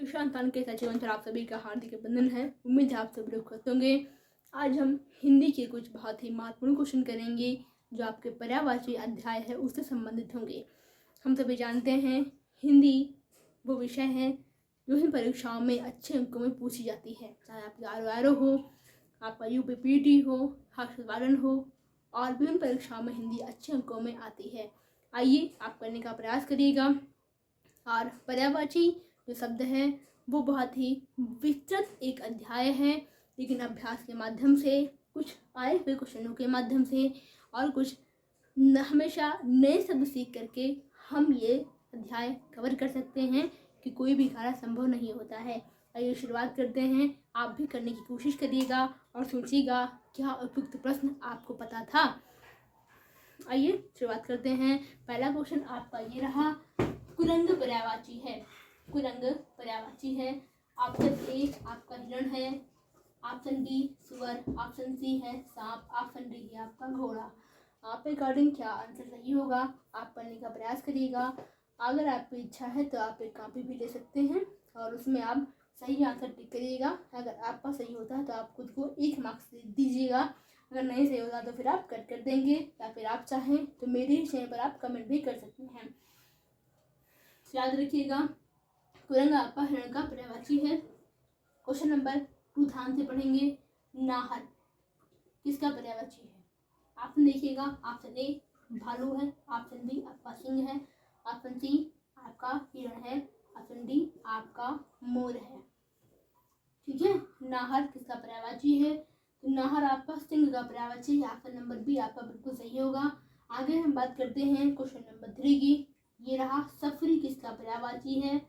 संतान के सचिव अंतर आप सभी का हार्दिक अभिनंदन है। उम्मीद है आप सभी लोग खुश होंगे। आज हम हिंदी के कुछ बहुत ही महत्वपूर्ण क्वेश्चन करेंगे जो आपके पर्यायवाची अध्याय है उससे संबंधित होंगे। हम सभी जानते हैं हिंदी वो विषय है जो इन परीक्षाओं में अच्छे अंकों में पूछी जाती है, चाहे आपकी RO हो, आपका UPPT हो, वारण हो, और विभिन्न परीक्षाओं में हिंदी अच्छे अंकों में आती है। आइए आप करने का प्रयास करिएगा। और पर्यायवाची जो शब्द है वो बहुत ही विस्तृत एक अध्याय है, लेकिन अभ्यास के माध्यम से, कुछ आए हुए क्वेश्चनों के माध्यम से और कुछ हमेशा नए शब्द सीख करके हम ये अध्याय कवर कर सकते हैं कि कोई भी कार्य संभव नहीं होता है। आइए शुरुआत करते हैं। आप भी करने की कोशिश करिएगा और सोचिएगा क्या उपयुक्त प्रश्न आपको पता था। आइए शुरुआत करते हैं। पहला क्वेश्चन आपका ये रहा, कुरंग पर्यायवाची है। कुरंग पर्यायवाची है। ऑप्शन ए आपका हिरण है, ऑप्शन बी सुअर, ऑप्शन सी है सांप, ऑप्शन डी है आपका घोड़ा। आपके अकॉर्डिंग क्या आंसर सही होगा आप पढ़ने का प्रयास करिएगा। अगर आपकी इच्छा है तो आप एक कॉपी भी ले सकते हैं और उसमें आप सही आंसर टिक करिएगा। अगर आपका सही होता है तो आप खुद को 1 मार्क्स दीजिएगा, अगर नहीं सही होता तो फिर आप कट कर देंगे, या फिर आप चाहें तो मेरे ही चैनल पर आप कमेंट भी कर सकते हैं। याद रखिएगा कुरंग आपका हिरण का पर्यायवाची है। क्वेश्चन नंबर 2 ध्यान से पढ़ेंगे। नाहर किसका पर्यायवाची है? ऑप्शन देखिएगा। ऑप्शन ए भालू है, ऑप्शन बी आपका सिंह है, ऑप्शन सी आपका हिरण है, ऑप्शन डी आपका मोर है। ठीक है, नाहर किसका पर्यायवाची है? तो नाहर आपका सिंह का पर्यायवाची है। ऑप्शन नंबर बी आपका बिल्कुल सही होगा। आगे हम बात करते हैं क्वेश्चन नंबर 3 की। ये रहा, सफरी किसका पर्यायवाची है?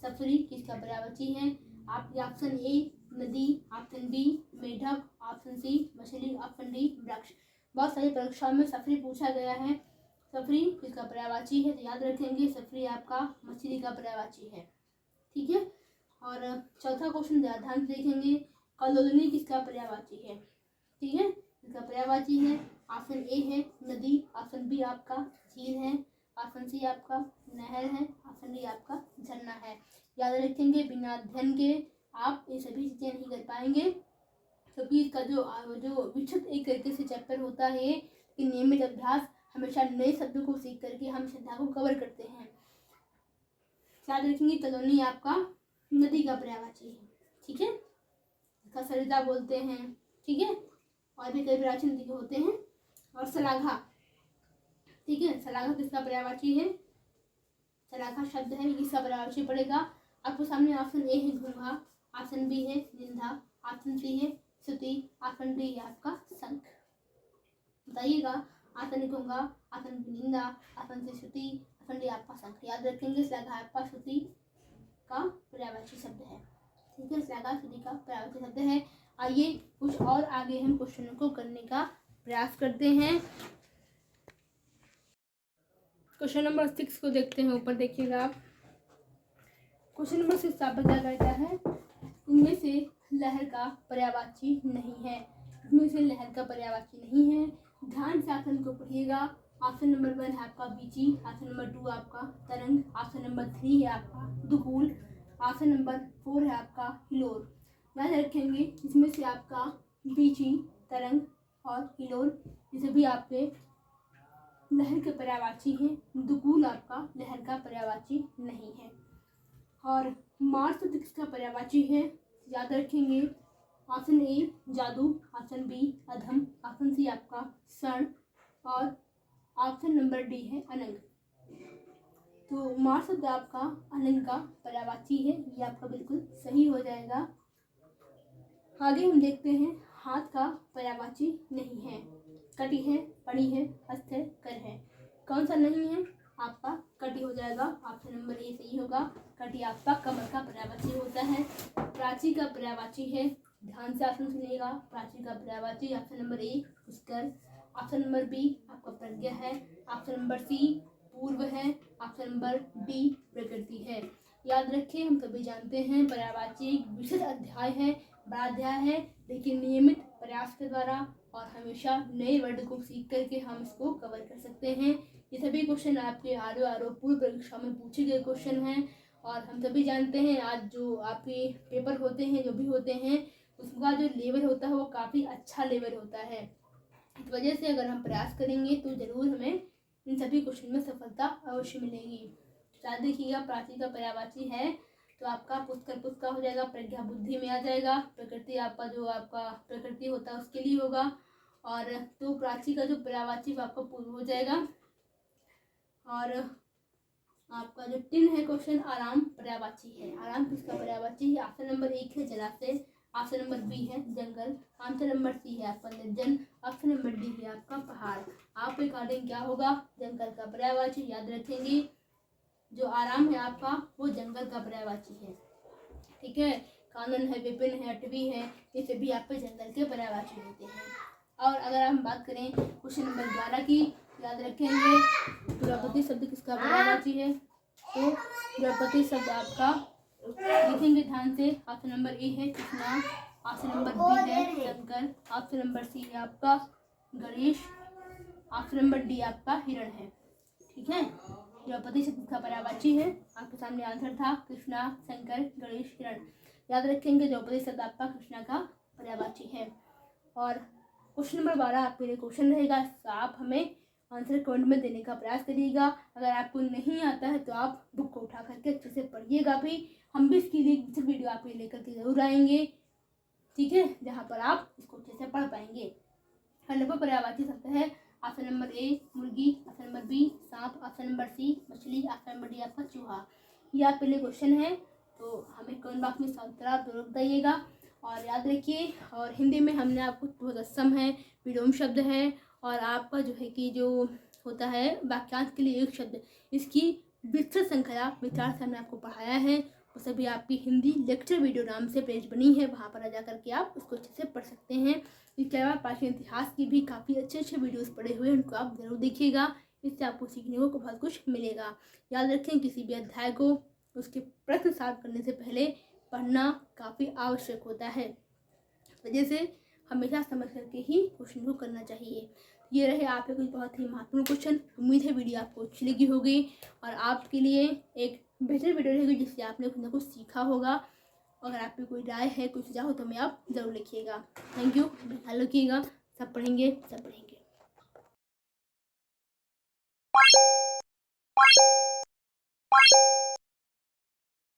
सफरी किसका पर्यायवाची है? आपके ऑप्शन ए नदी, ऑप्शन बी मेढक, ऑप्शन सी मछली, ऑप्शन डी वृक्ष। बहुत सारी परीक्षाओं में सफरी पूछा गया है। सफरी किसका पर्यायवाची है? तो याद रखेंगे सफरी आपका मछली का पर्यायवाची है। ठीक है, और चौथा क्वेश्चन ध्यान से देखेंगे। कलोदनी किसका पर्यायवाची है? ठीक है, इसका पर्यायवाची है। ऑप्शन ए है नदी, ऑप्शन बी आपका झील है, ऑप्शन सी आपका नहर है, ऑप्शन डी आपका झरना है। याद रखेंगे बिना अध्ययन के आप ये सभी चीज़ें नहीं कर पाएंगे, क्योंकि इसका जो विस्तृत एक तरीके से चैप्टर होता है कि नियमित अभ्यास हमेशा नए शब्दों को सीख करके हम श्रद्धा को कवर करते हैं। याद रखेंगे कलोनी आपका नदी का पर्यायवाची है। ठीक है, इसका सरिता बोलते हैं। ठीक है, और भी कई प्राचीन नदी होते हैं। और सलाघा, ठीक है, सलाघा किसका पर्यायवाची है? सलाघा शब्द है, किसका पर्यायवाची पड़ेगा? आपको सामने ऑप्शन ए है घोंघा, ऑप्शन बी है निंदा, ऑप्शन सी है श्रुति, ऑप्शन डी है आपका शंख। बताइएगा, ऑप्शन घोंघा, ऑप्शन बी निंदा, ऑप्शन सी श्रुति, ऑप्शन डी आपका शंख। याद रखेंगे सलाघा आपका श्रुति का पर्यायवाची शब्द है। ठीक है, सलाघा श्रुति का पर्यायवाची शब्द है। आइए कुछ और आगे हम क्वेश्चनों को करने का प्रयास करते हैं। क्वेश्चन नंबर 6 को देखते हैं। ऊपर देखिएगा आप। क्वेश्चन नंबर 6 आपका क्या कहता है? इनमें से लहर का पर्यायवाची नहीं है। इसमें से लहर का पर्यायवाची नहीं है। ध्यान से ऑप्शन को पढ़िएगा। ऑप्शन नंबर 1 है आपका बीची, ऑप्शन नंबर 2 आपका तरंग, ऑप्शन नंबर 3 है आपका दुकूल, ऑप्शन नंबर 4 है आपका हिलोर। याद रखेंगे इसमें से आपका बीची, तरंग और हिलोर ये सभी आपके लहर के पर्यायवाची हैं। दुकूल आपका लहर का पर्यायवाची नहीं है। और मार्स किसका पर्यायवाची है? याद रखेंगे ऑप्शन ए जादू, ऑप्शन बी अधम, ऑप्शन सी आपका क्षण और ऑप्शन नंबर डी है अनंग। तो मार्स आपका अनंग का पर्यायवाची है, ये आपका बिल्कुल सही हो जाएगा। आगे हम देखते हैं हाथ का पर्यायवाची नहीं है। कटी है, पड़ी है, हस्त है, कर है। कौन सा नहीं है? आपका कटी हो जाएगा। ऑप्शन नंबर ए सही होगा। कटी आपका कमर का पर्यायवाची होता है। प्राची का पर्यायवाची है। ध्यान से ऑप्शन सुनिएगा। प्राची का पर्यायवाची ऑप्शन नंबर ए पुष्कर, ऑप्शन नंबर बी आपका प्रज्ञा है, ऑप्शन नंबर सी पूर्व है, ऑप्शन नंबर डी प्रकृति है। याद रखें हम सभी जानते हैं पर्यायवाची एक विशेष अध्याय है, बड़ा अध्याय है, लेकिन नियमित प्रयास के द्वारा और हमेशा नए वर्ड को सीख करके हम इसको कवर कर सकते हैं। ये सभी क्वेश्चन आपके RO पूर्व परीक्षा में पूछे गए क्वेश्चन हैं और हम सभी जानते हैं आज जो आपके पेपर होते हैं, जो भी होते हैं, उसका जो लेवल होता है वो काफ़ी अच्छा लेवल होता है। इस वजह से अगर हम प्रयास करेंगे तो ज़रूर हमें इन सभी क्वेश्चन में सफलता अवश्य मिलेगी। याद देखिएगा, प्राची का पर्यायवाची है तो आपका पुष्कर हो जाएगा, प्रज्ञा बुद्धि में आ जाएगा, प्रकृति आपका प्रकृति होता है उसके लिए होगा, और तो प्राची का जो पर्यायवाची वो आपका पूर्व हो जाएगा। और आपका जो 3 है क्वेश्चन, आराम पर्यायवाची है। आराम किसका पर्यायवाची है? ऑप्शन नंबर 1 है जलाशय, ऑप्शन नंबर बी है जंगल, ऑप्शन नंबर सी है आपका निर्जन, ऑप्शन नंबर डी है आपका पहाड़। आप अकॉर्डिंग क्या होगा? जंगल का पर्यायवाची। याद रखेंगे जो आराम है आपका वो जंगल का पर्यायवाची है। ठीक है, कानन है, विपिन है, अटवी है, ये सभी आपके जंगल के पर्यायवाची होते हैं। और अगर हम बात करें क्वेश्चन नंबर 11 की, याद रखेंगे द्रौपदी शब्द किसका पर्यायवाची है? तो द्रौपदी शब्द आपका लिखेंगे ध्यान से। ऑप्शन नंबर ए है कृष्णा, ऑप्शन नंबर बी है शंकर, ऑप्शन नंबर सी है आपका गणेश, ऑप्शन नंबर डी आपका हिरण है। ठीक है, द्रौपदी शब्द का पर्यायवाची है। आपके सामने आंसर था कृष्णा, शंकर, गणेश, हिरण। याद रखेंगे द्रौपदी शब्द आपका कृष्णा का पर्यायवाची है। और क्वेश्चन नंबर 12 आपके लिए क्वेश्चन रहेगा, तो आप हमें आंसर कमेंट में देने का प्रयास करिएगा। अगर आपको नहीं आता है तो आप बुक को उठा करके अच्छे से पढ़िएगा भी। हम भी इसके लिए वीडियो आपके लेकर के जरूर आएंगे, ठीक है, जहाँ पर आप इसको अच्छे से पढ़ पाएंगे। नंबर पर्यायवाची शब्द है ऑप्शन नंबर ए मुर्गी, ऑप्शन नंबर बी सांप, ऑप्शन नंबर सी मछली, ऑप्शन नंबर डी आपका चूहा। ये आपके लिए क्वेश्चन है, तो हमें कमेंट बॉक्स में उत्तर आप जरूर बताइएगा। और याद रखिए, और हिंदी में हमने आपको बहुत असम है, विलोम शब्द है, और आपका जो है कि जो होता है वाक्यांश के लिए एक शब्द, इसकी विस्तृत श्रृंखला विचार से हमने आपको पढ़ाया है। वो सभी आपकी हिंदी लेक्चर वीडियो नाम से पेज बनी है, वहाँ पर जा करके आप उसको अच्छे से पढ़ सकते हैं। इसके अलावा प्राचीन इतिहास की भी काफ़ी अच्छे अच्छे वीडियोस पड़े हुए हैं, उनको आप जरूर देखिएगा। इससे आपको सीखने को बहुत कुछ मिलेगा। याद रखें, किसी भी अध्याय को उसके प्रश्न साफ करने से पहले पढ़ना काफ़ी आवश्यक होता है। वजह से हमेशा समझ करके ही क्वेश्चन को करना चाहिए। ये रहे आपके कुछ बहुत ही महत्वपूर्ण क्वेश्चन। उम्मीद है वीडियो आपको अच्छी लगी होगी और आपके लिए एक बेहतर वीडियो रहेगी जिससे आपने कुछ ना कुछ सीखा होगा। अगर आपकी कोई राय है, कुछ सुझाव हो तो हमें आप ज़रूर लिखिएगा। थैंक यू, ख्याल रखिएगा। सब पढ़ेंगे, सब पढ़ेंगे।